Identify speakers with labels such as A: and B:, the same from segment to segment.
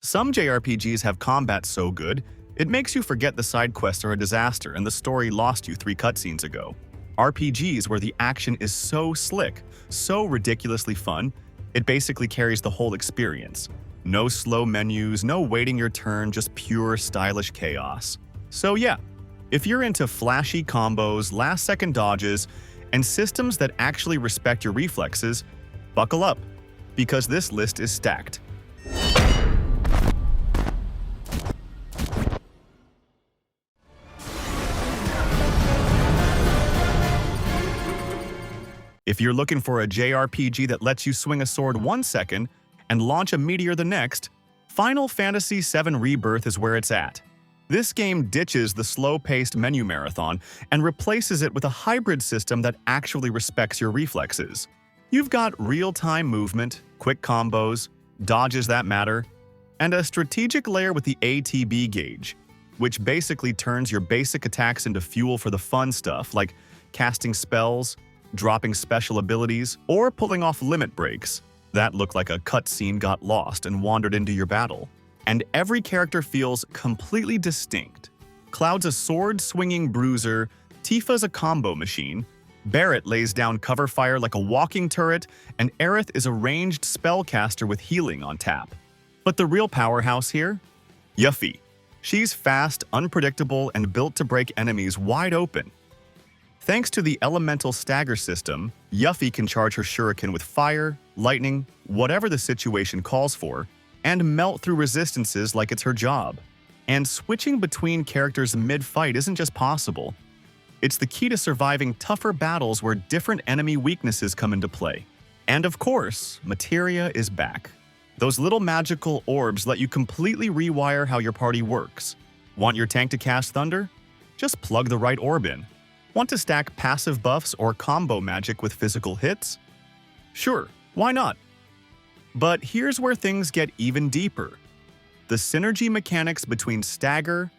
A: Some JRPGs have combat so good, it makes you forget the side quests are a disaster and the story lost you 3 cutscenes ago. RPGs where the action is so slick, so ridiculously fun, it basically carries the whole experience. No slow menus, no waiting your turn, just pure stylish chaos. So yeah, if you're into flashy combos, last-second dodges, and systems that actually respect your reflexes, buckle up, because this list is stacked. If you're looking for a JRPG that lets you swing a sword 1 second and launch a meteor the next, Final Fantasy VII Rebirth is where it's at. This game ditches the slow-paced menu marathon and replaces it with a hybrid system that actually respects your reflexes. You've got real-time movement, quick combos, dodges that matter, and a strategic layer with the ATB gauge, which basically turns your basic attacks into fuel for the fun stuff like casting spells, dropping special abilities, or pulling off limit breaks that look like a cutscene got lost and wandered into your battle. And every character feels completely distinct. Cloud's a sword-swinging bruiser, Tifa's a combo machine, Barret lays down cover fire like a walking turret, and Aerith is a ranged spellcaster with healing on tap. But the real powerhouse here? Yuffie. She's fast, unpredictable, and built to break enemies wide open. Thanks to the elemental stagger system, Yuffie can charge her shuriken with fire, lightning, whatever the situation calls for, and melt through resistances like it's her job. And switching between characters mid-fight isn't just possible. It's the key to surviving tougher battles where different enemy weaknesses come into play. And of course, Materia is back. Those little magical orbs let you completely rewire how your party works. Want your tank to cast thunder? Just plug the right orb in. Want to stack passive buffs or combo magic with physical hits? Sure, why not? But here's where things get even deeper. The synergy mechanics between stagger,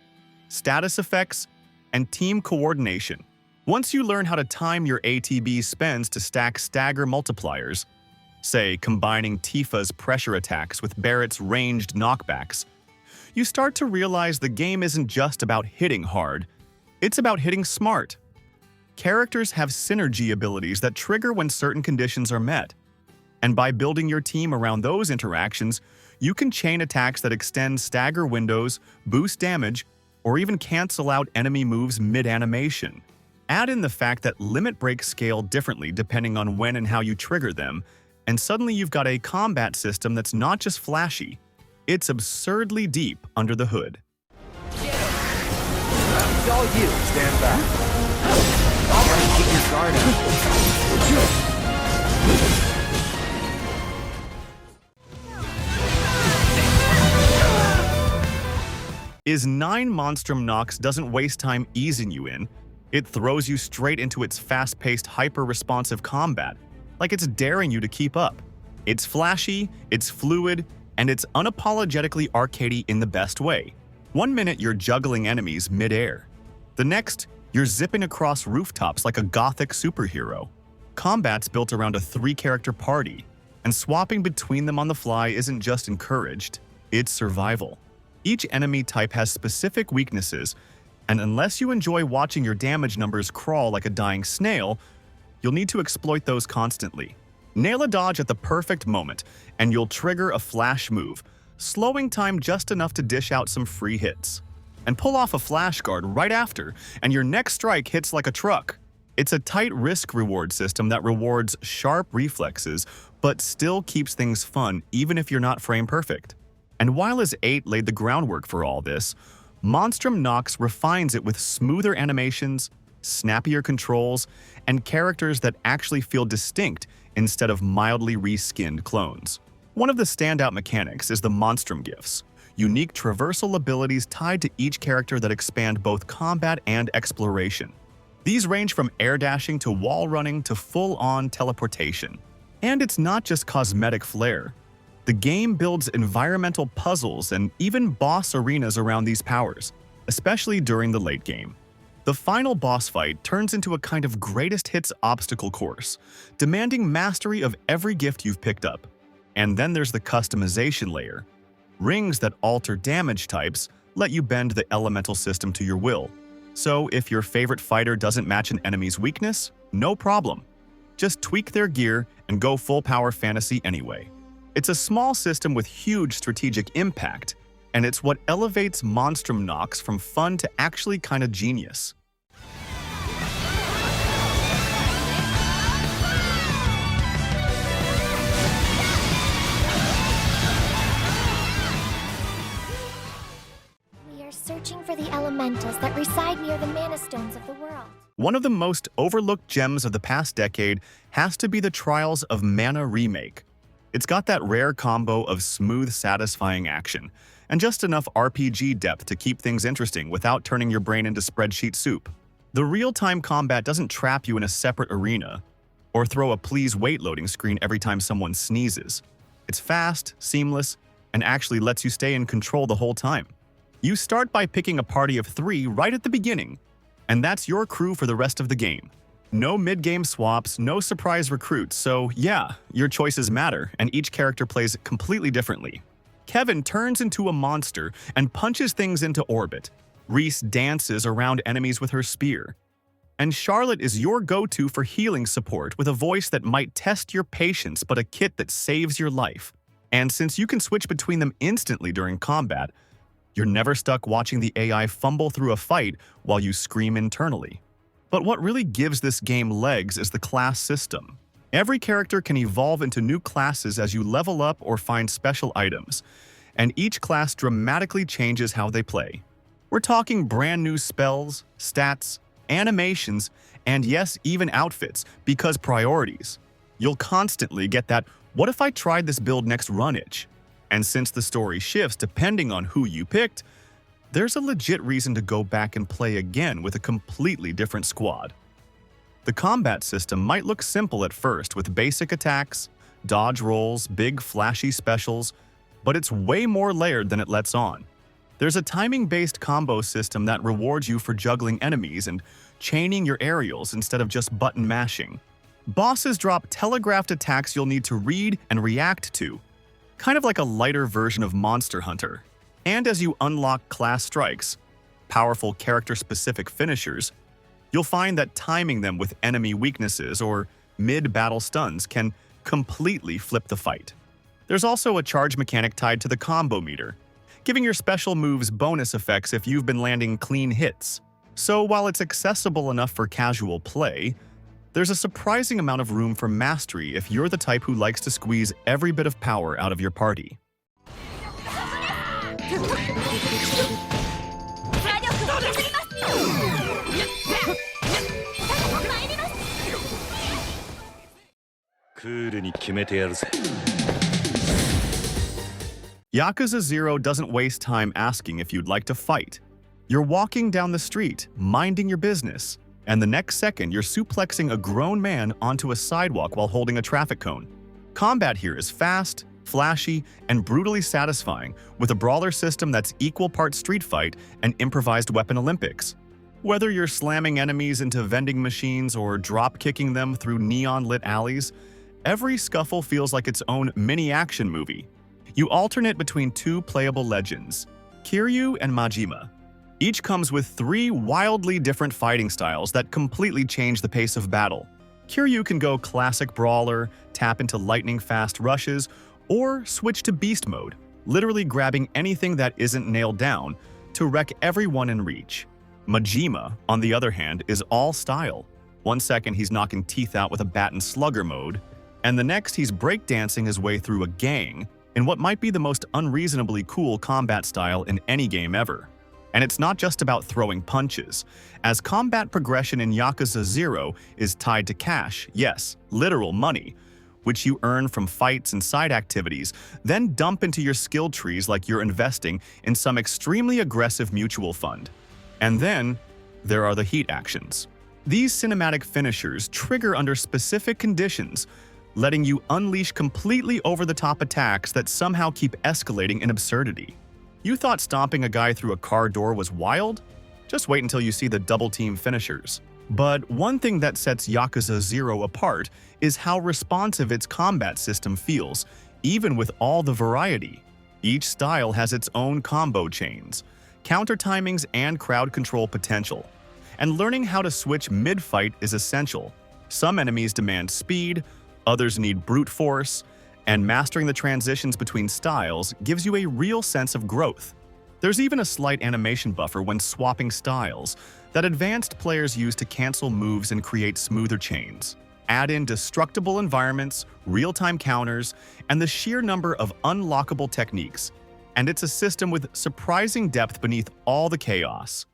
A: status effects, and team coordination. Once you learn how to time your ATB spends to stack stagger multipliers, say combining Tifa's pressure attacks with Barret's ranged knockbacks, you start to realize the game isn't just about hitting hard, it's about hitting smart. Characters have synergy abilities that trigger when certain conditions are met. And by building your team around those interactions, you can chain attacks that extend stagger windows, boost damage, or even cancel out enemy moves mid-animation. Add in the fact that limit breaks scale differently depending on when and how you trigger them, and suddenly you've got a combat system that's not just flashy, it's absurdly deep under the hood.
B: It's all you. Stand back. All right, keep your guard up.
A: Is 9 Monstrum Nox doesn't waste time easing you in, it throws you straight into its fast-paced, hyper-responsive combat, like it's daring you to keep up. It's flashy, it's fluid, and it's unapologetically arcadey in the best way. 1 minute you're juggling enemies mid-air. The next, you're zipping across rooftops like a gothic superhero. Combat's built around a 3-character party, and swapping between them on the fly isn't just encouraged, it's survival. Each enemy type has specific weaknesses, and unless you enjoy watching your damage numbers crawl like a dying snail, you'll need to exploit those constantly. Nail a dodge at the perfect moment, and you'll trigger a flash move, slowing time just enough to dish out some free hits. And pull off a flash guard right after, and your next strike hits like a truck. It's a tight risk-reward system that rewards sharp reflexes, but still keeps things fun even if you're not frame perfect. And while as 8 laid the groundwork for all this, Monstrum Nox refines it with smoother animations, snappier controls, and characters that actually feel distinct instead of mildly reskinned clones. One of the standout mechanics is the Monstrum Gifts, unique traversal abilities tied to each character that expand both combat and exploration. These range from air dashing to wall running to full-on teleportation. And it's not just cosmetic flair. The game builds environmental puzzles and even boss arenas around these powers, especially during the late game. The final boss fight turns into a kind of greatest hits obstacle course, demanding mastery of every gift you've picked up. And then there's the customization layer. Rings that alter damage types let you bend the elemental system to your will. So if your favorite fighter doesn't match an enemy's weakness, no problem. Just tweak their gear and go full power fantasy anyway. It's a small system with huge strategic impact, and it's what elevates Monstrum Nox from fun to actually kinda genius.
C: We are searching for the elementals that reside near the mana stones of the world.
A: One of the most overlooked gems of the past decade has to be the Trials of Mana remake. It's got that rare combo of smooth, satisfying action, and just enough RPG depth to keep things interesting without turning your brain into spreadsheet soup. The real-time combat doesn't trap you in a separate arena, or throw a please wait loading screen every time someone sneezes. It's fast, seamless, and actually lets you stay in control the whole time. You start by picking a party of 3 right at the beginning, and that's your crew for the rest of the game. No mid-game swaps, no surprise recruits, so yeah, your choices matter, and each character plays completely differently. Kevin turns into a monster and punches things into orbit. Reese dances around enemies with her spear. And Charlotte is your go-to for healing support with a voice that might test your patience but a kit that saves your life. And since you can switch between them instantly during combat, you're never stuck watching the AI fumble through a fight while you scream internally. But what really gives this game legs is the class system. Every character can evolve into new classes as you level up or find special items, and each class dramatically changes how they play. We're talking brand new spells, stats, animations, and yes, even outfits, because priorities. You'll constantly get that "what if I tried this build next" run itch. And since the story shifts depending on who you picked, there's a legit reason to go back and play again with a completely different squad. The combat system might look simple at first with basic attacks, dodge rolls, big flashy specials, but it's way more layered than it lets on. There's a timing-based combo system that rewards you for juggling enemies and chaining your aerials instead of just button mashing. Bosses drop telegraphed attacks you'll need to read and react to, kind of like a lighter version of Monster Hunter. And as you unlock class strikes, powerful character-specific finishers, you'll find that timing them with enemy weaknesses or mid-battle stuns can completely flip the fight. There's also a charge mechanic tied to the combo meter, giving your special moves bonus effects if you've been landing clean hits. So while it's accessible enough for casual play, there's a surprising amount of room for mastery if you're the type who likes to squeeze every bit of power out of your party. Yakuza 0 doesn't waste time asking if you'd like to fight. You're walking down the street, minding your business, and the next second you're suplexing a grown man onto a sidewalk while holding a traffic cone. Combat here is fast, flashy, and brutally satisfying, with a brawler system that's equal parts street fight and improvised weapon Olympics. Whether you're slamming enemies into vending machines or drop-kicking them through neon-lit alleys, every scuffle feels like its own mini-action movie. You alternate between 2 playable legends, Kiryu and Majima. Each comes with 3 wildly different fighting styles that completely change the pace of battle. Kiryu can go classic brawler, tap into lightning-fast rushes, or switch to beast mode, literally grabbing anything that isn't nailed down to wreck everyone in reach. Majima, on the other hand, is all style. One second he's knocking teeth out with a bat and slugger mode, and the next he's breakdancing his way through a gang in what might be the most unreasonably cool combat style in any game ever. And it's not just about throwing punches, as combat progression in Yakuza 0 is tied to cash, yes, literal money, which you earn from fights and side activities, then dump into your skill trees like you're investing in some extremely aggressive mutual fund. And then, there are the heat actions. These cinematic finishers trigger under specific conditions, letting you unleash completely over-the-top attacks that somehow keep escalating in absurdity. You thought stomping a guy through a car door was wild? Just wait until you see the double-team finishers. But one thing that sets Yakuza 0 apart is how responsive its combat system feels, even with all the variety. Each style has its own combo chains, counter timings, and crowd control potential. And learning how to switch mid-fight is essential. Some enemies demand speed, others need brute force, and mastering the transitions between styles gives you a real sense of growth. There's even a slight animation buffer when swapping styles that advanced players use to cancel moves and create smoother chains. Add in destructible environments, real-time counters, and the sheer number of unlockable techniques, and it's a system with surprising depth beneath all the chaos.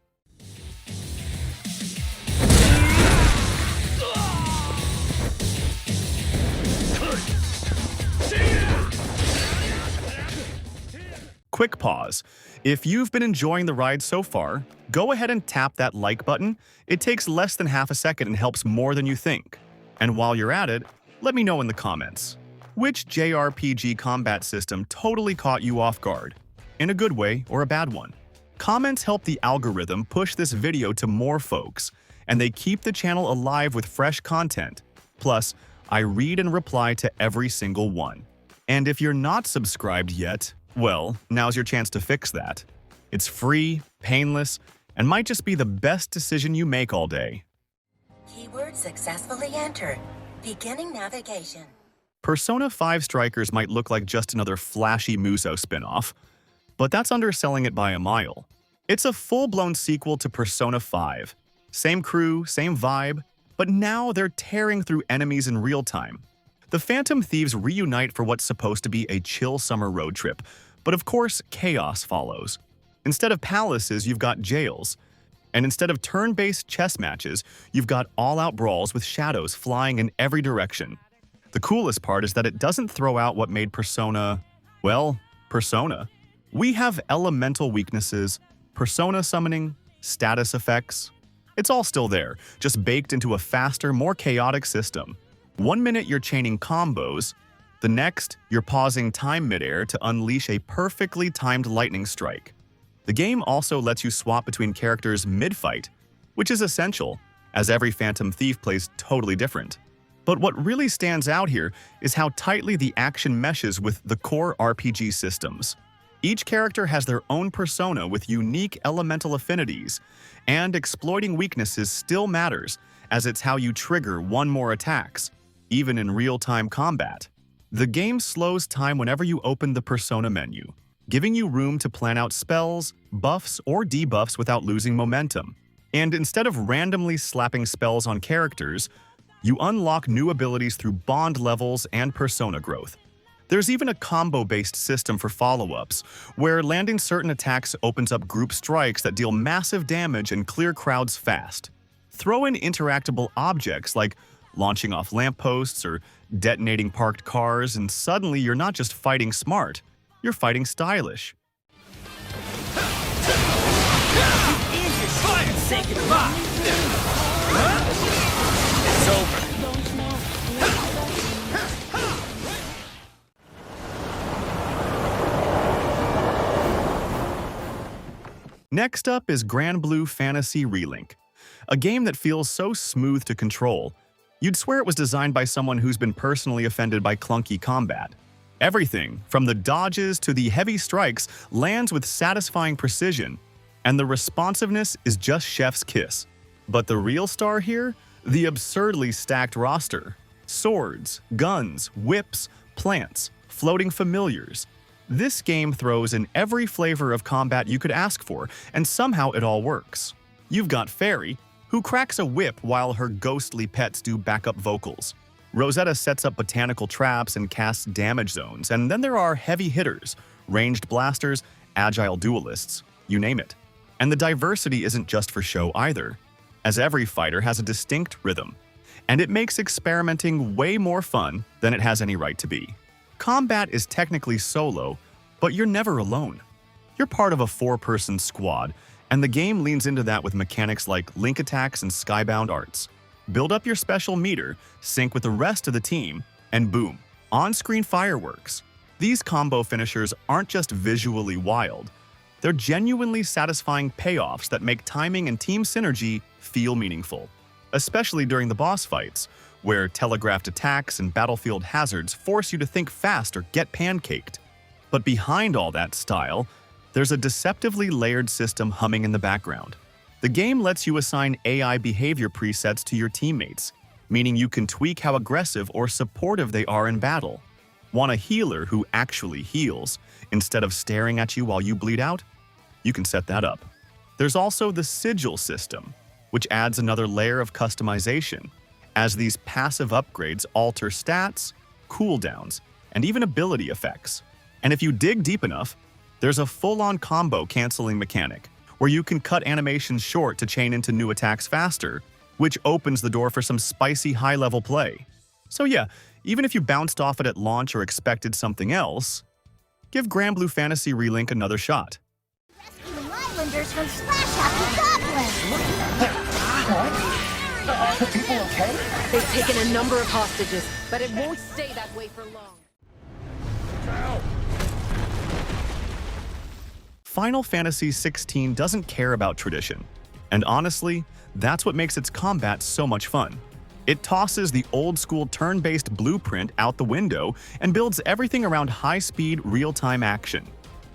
A: Quick pause. If you've been enjoying the ride so far, go ahead and tap that like button. It takes less than half a second and helps more than you think. And while you're at it, let me know in the comments. Which JRPG combat system totally caught you off guard? In a good way or a bad one? Comments help the algorithm push this video to more folks, and they keep the channel alive with fresh content. Plus, I read and reply to every single one. And if you're not subscribed yet, well, now's your chance to fix that. It's free, painless, and might just be the best decision you make all day.
D: Keyword successfully entered. Beginning navigation.
A: Persona 5 Strikers might look like just another flashy Muso spin-off, but that's underselling it by a mile. It's a full-blown sequel to Persona 5. Same crew, same vibe, but now they're tearing through enemies in real time. The Phantom Thieves reunite for what's supposed to be a chill summer road trip, but of course, chaos follows. Instead of palaces, you've got jails. And instead of turn-based chess matches, you've got all-out brawls with shadows flying in every direction. The coolest part is that it doesn't throw out what made Persona, well, Persona. We have elemental weaknesses, persona summoning, status effects. It's all still there, just baked into a faster, more chaotic system. 1 minute you're chaining combos, the next you're pausing time midair to unleash a perfectly timed lightning strike. The game also lets you swap between characters mid-fight, which is essential, as every Phantom Thief plays totally different. But what really stands out here is how tightly the action meshes with the core RPG systems. Each character has their own persona with unique elemental affinities, and exploiting weaknesses still matters, as it's how you trigger one more attacks, even in real-time combat. The game slows time whenever you open the persona menu, giving you room to plan out spells, buffs, or debuffs without losing momentum. And instead of randomly slapping spells on characters, you unlock new abilities through bond levels and persona growth. There's even a combo-based system for follow-ups, where landing certain attacks opens up group strikes that deal massive damage and clear crowds fast. Throw in interactable objects like launching off lampposts or detonating parked cars, and suddenly you're not just fighting smart, you're fighting stylish.
B: Say goodbye. It's over.
A: Next up is Grand Blue Fantasy Relink, a game that feels so smooth to control. You'd swear it was designed by someone who's been personally offended by clunky combat. Everything, from the dodges to the heavy strikes, lands with satisfying precision, and the responsiveness is just chef's kiss. But the real star here? The absurdly stacked roster. Swords, guns, whips, plants, floating familiars. This game throws in every flavor of combat you could ask for, and somehow it all works. You've got Fairy, who cracks a whip while her ghostly pets do backup vocals. Rosetta sets up botanical traps and casts damage zones, and then there are heavy hitters, ranged blasters, agile duelists, you name it. And the diversity isn't just for show either, as every fighter has a distinct rhythm, and it makes experimenting way more fun than it has any right to be. Combat is technically solo, but you're never alone. You're part of a 4-person squad, and the game leans into that with mechanics like link attacks and skybound arts. Build up your special meter, sync with the rest of the team, and boom, on-screen fireworks. These combo finishers aren't just visually wild. They're genuinely satisfying payoffs that make timing and team synergy feel meaningful, especially during the boss fights, where telegraphed attacks and battlefield hazards force you to think fast or get pancaked. But behind all that style, there's a deceptively layered system humming in the background. The game lets you assign AI behavior presets to your teammates, meaning you can tweak how aggressive or supportive they are in battle. Want a healer who actually heals, instead of staring at you while you bleed out? You can set that up. There's also the sigil system, which adds another layer of customization, as these passive upgrades alter stats, cooldowns, and even ability effects. And if you dig deep enough, there's a full-on combo canceling mechanic, where you can cut animations short to chain into new attacks faster, which opens the door for some spicy high-level play. So yeah, even if you bounced off it at launch or expected something else, give Grand Blue Fantasy Relink another shot.
C: Rescuing islanders from Splash Happy Goblins!
B: Are the people okay?
E: They've taken a number of hostages, but it won't stay that way for long.
A: Final Fantasy XVI doesn't care about tradition, and honestly, that's what makes its combat so much fun. It tosses the old-school turn-based blueprint out the window and builds everything around high-speed, real-time action.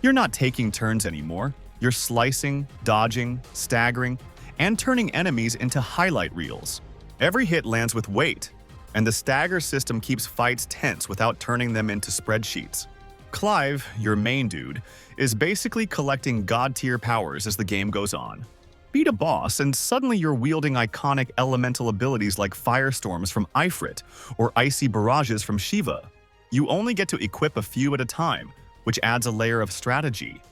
A: You're not taking turns anymore. You're slicing, dodging, staggering, and turning enemies into highlight reels. Every hit lands with weight, and the stagger system keeps fights tense without turning them into spreadsheets. Clive, your main dude, is basically collecting god-tier powers as the game goes on. Beat a boss, and suddenly you're wielding iconic elemental abilities like firestorms from Ifrit or icy barrages from Shiva. You only get to equip a few at a time, which adds a layer of strategy.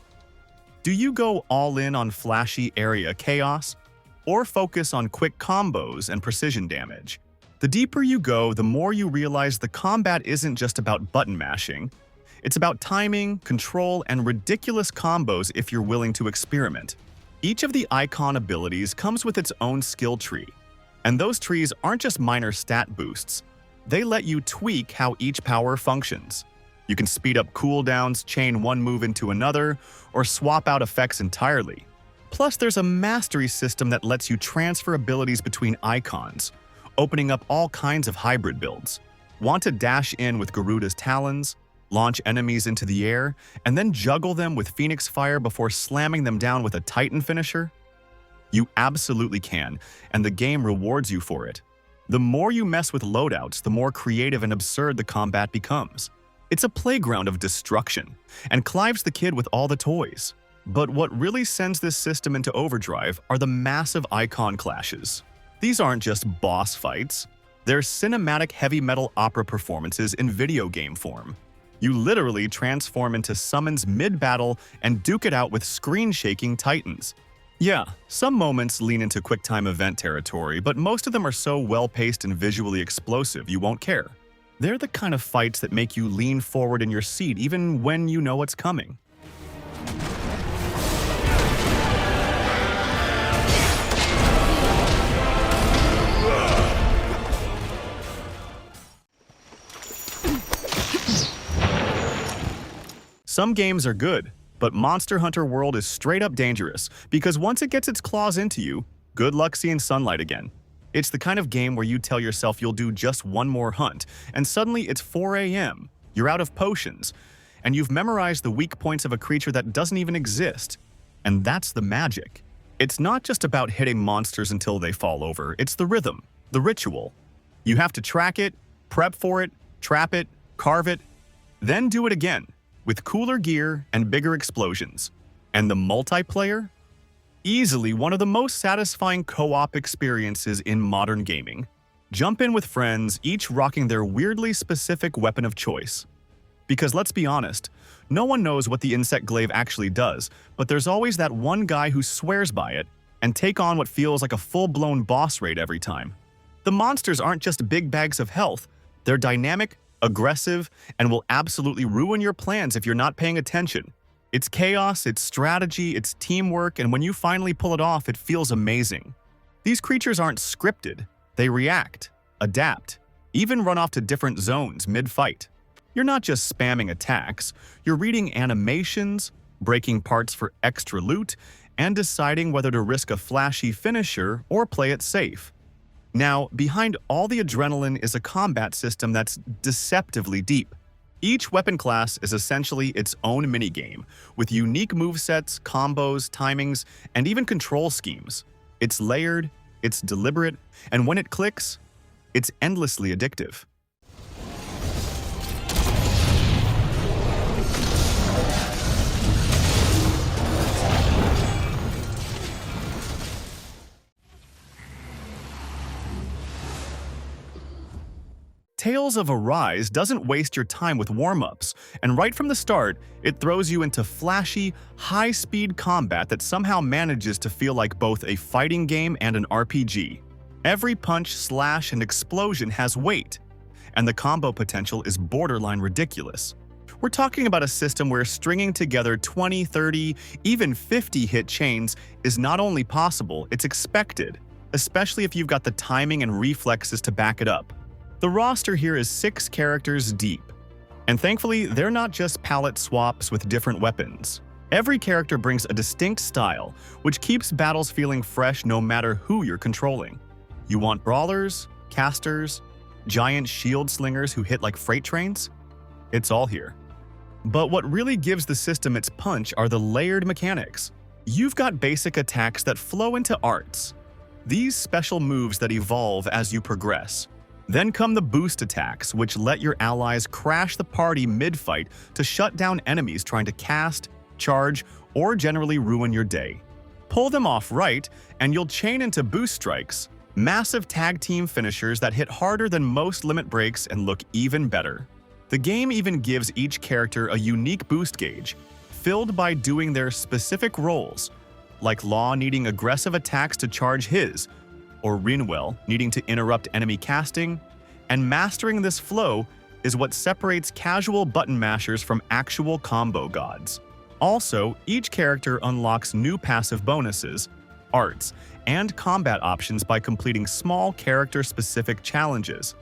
A: Do you go all in on flashy area chaos, or focus on quick combos and precision damage? The deeper you go, the more you realize the combat isn't just about button mashing. It's about timing, control, and ridiculous combos if you're willing to experiment. Each of the icon abilities comes with its own skill tree, and those trees aren't just minor stat boosts. They let you tweak how each power functions. You can speed up cooldowns, chain one move into another, or swap out effects entirely. Plus, there's a mastery system that lets you transfer abilities between icons, opening up all kinds of hybrid builds. Want to dash in with Garuda's talons, launch enemies into the air, and then juggle them with Phoenix Fire before slamming them down with a Titan finisher? You absolutely can, and the game rewards you for it. The more you mess with loadouts, the more creative and absurd the combat becomes. It's a playground of destruction, and Clive's the kid with all the toys. But what really sends this system into overdrive are the massive icon clashes. These aren't just boss fights. They're cinematic heavy metal opera performances in video game form. You literally transform into summons mid-battle and duke it out with screen-shaking titans. Yeah, some moments lean into QuickTime event territory, but most of them are so well-paced and visually explosive you won't care. They're the kind of fights that make you lean forward in your seat even when you know what's coming. Some games are good, but Monster Hunter World is straight up dangerous because once it gets its claws into you, good luck seeing sunlight again. It's the kind of game where you tell yourself you'll do just one more hunt, and suddenly it's 4 a.m., you're out of potions, and you've memorized the weak points of a creature that doesn't even exist. And that's the magic. It's not just about hitting monsters until they fall over, it's the rhythm, the ritual. You have to track it, prep for it, trap it, carve it, then do it again, with cooler gear and bigger explosions. And the multiplayer? Easily one of the most satisfying co-op experiences in modern gaming. Jump in with friends, each rocking their weirdly specific weapon of choice. Because let's be honest, no one knows what the insect glaive actually does, but there's always that one guy who swears by it and take on what feels like a full-blown boss raid every time. The monsters aren't just big bags of health, they're dynamic, aggressive, and will absolutely ruin your plans if you're not paying attention. It's chaos, it's strategy, it's teamwork, and when you finally pull it off, it feels amazing. These creatures aren't scripted. They react, adapt, even run off to different zones mid-fight. You're not just spamming attacks, you're reading animations, breaking parts for extra loot, and deciding whether to risk a flashy finisher or play it safe. Now, behind all the adrenaline is a combat system that's deceptively deep. Each weapon class is essentially its own minigame, with unique movesets, combos, timings, and even control schemes. It's layered, it's deliberate, and when it clicks, it's endlessly addictive. Tales of Arise doesn't waste your time with warm-ups, and right from the start, it throws you into flashy, high-speed combat that somehow manages to feel like both a fighting game and an RPG. Every punch, slash, and explosion has weight, and the combo potential is borderline ridiculous. We're talking about a system where stringing together 20, 30, even 50 hit chains is not only possible, it's expected, especially if you've got the timing and reflexes to back it up. The roster here is 6 characters deep, and thankfully, they're not just palette swaps with different weapons. Every character brings a distinct style, which keeps battles feeling fresh no matter who you're controlling. You want brawlers, casters, giant shield slingers who hit like freight trains? It's all here. But what really gives the system its punch are the layered mechanics. You've got basic attacks that flow into arts, these special moves that evolve as you progress. Then come the boost attacks, which let your allies crash the party mid-fight to shut down enemies trying to cast, charge, or generally ruin your day. Pull them off right, and you'll chain into boost strikes, massive tag team finishers that hit harder than most limit breaks and look even better. The game even gives each character a unique boost gauge, filled by doing their specific roles, like Law needing aggressive attacks to charge his, or Rinwell needing to interrupt enemy casting, and mastering this flow is what separates casual button mashers from actual combo gods. Also, each character unlocks new passive bonuses, arts, and combat options by completing small character-specific challenges,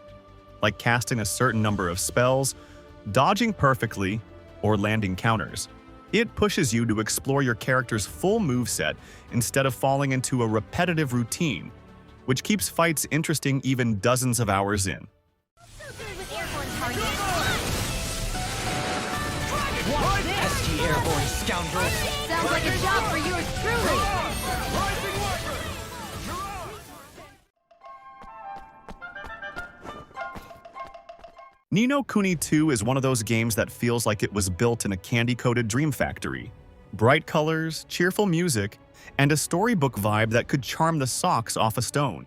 A: like casting a certain number of spells, dodging perfectly, or landing counters. It pushes you to explore your character's full moveset instead of falling into a repetitive routine, which keeps fights interesting even dozens of hours in.
B: ST Airborne scoundrels!
E: Sounds like a job for yours truly.
A: Ni no Kuni 2 is one of those games that feels like it was built in a candy-coated dream factory. Bright colors, cheerful music, and a storybook vibe that could charm the socks off a stone.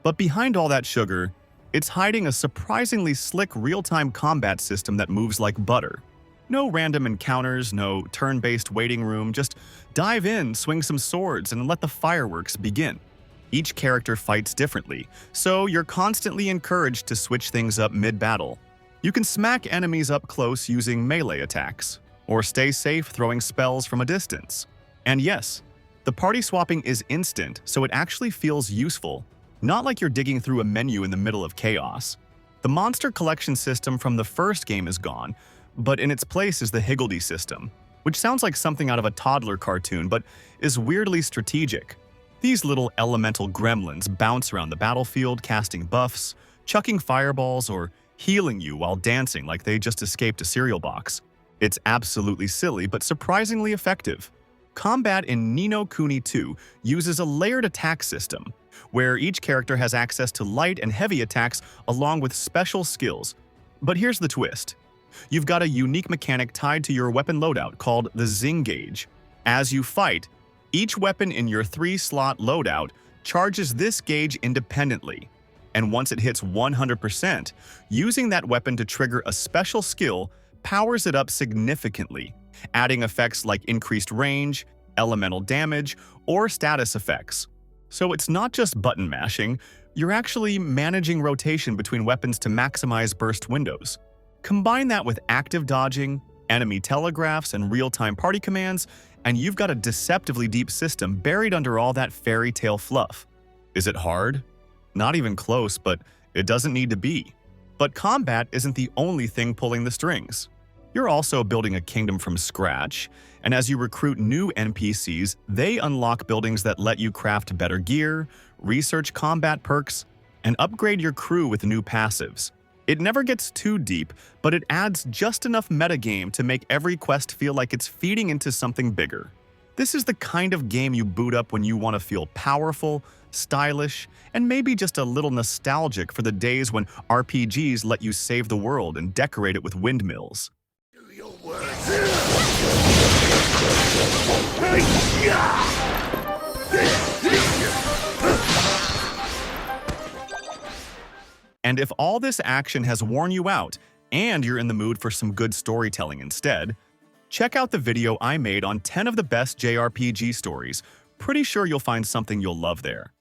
A: But behind all that sugar, it's hiding a surprisingly slick real-time combat system that moves like butter. No random encounters, no turn-based waiting room, just dive in, swing some swords, and let the fireworks begin. Each character fights differently, so you're constantly encouraged to switch things up mid-battle. You can smack enemies up close using melee attacks, or stay safe throwing spells from a distance. And yes, the party swapping is instant, so it actually feels useful, not like you're digging through a menu in the middle of chaos. The monster collection system from the first game is gone, but in its place is the Higgledy system, which sounds like something out of a toddler cartoon but is weirdly strategic. These little elemental gremlins bounce around the battlefield casting buffs, chucking fireballs, or healing you while dancing like they just escaped a cereal box. It's absolutely silly but surprisingly effective. Combat in Ni no Kuni 2 uses a layered attack system, where each character has access to light and heavy attacks along with special skills. But here's the twist. You've got a unique mechanic tied to your weapon loadout called the Zing Gauge. As you fight, each weapon in your 3-slot loadout charges this gauge independently, and once it hits 100%, using that weapon to trigger a special skill powers it up significantly, adding effects like increased range, elemental damage, or status effects. So it's not just button mashing, you're actually managing rotation between weapons to maximize burst windows. Combine that with active dodging, enemy telegraphs, and real-time party commands, and you've got a deceptively deep system buried under all that fairy tale fluff. Is it hard? Not even close, but it doesn't need to be. But combat isn't the only thing pulling the strings. You're also building a kingdom from scratch, and as you recruit new NPCs, they unlock buildings that let you craft better gear, research combat perks, and upgrade your crew with new passives. It never gets too deep, but it adds just enough metagame to make every quest feel like it's feeding into something bigger. This is the kind of game you boot up when you want to feel powerful, stylish, and maybe just a little nostalgic for the days when RPGs let you save the world and decorate it with windmills. And if all this action has worn you out and you're in the mood for some good storytelling instead, check out the video I made on 10 of the best JRPG stories. Pretty sure you'll find something you'll love there.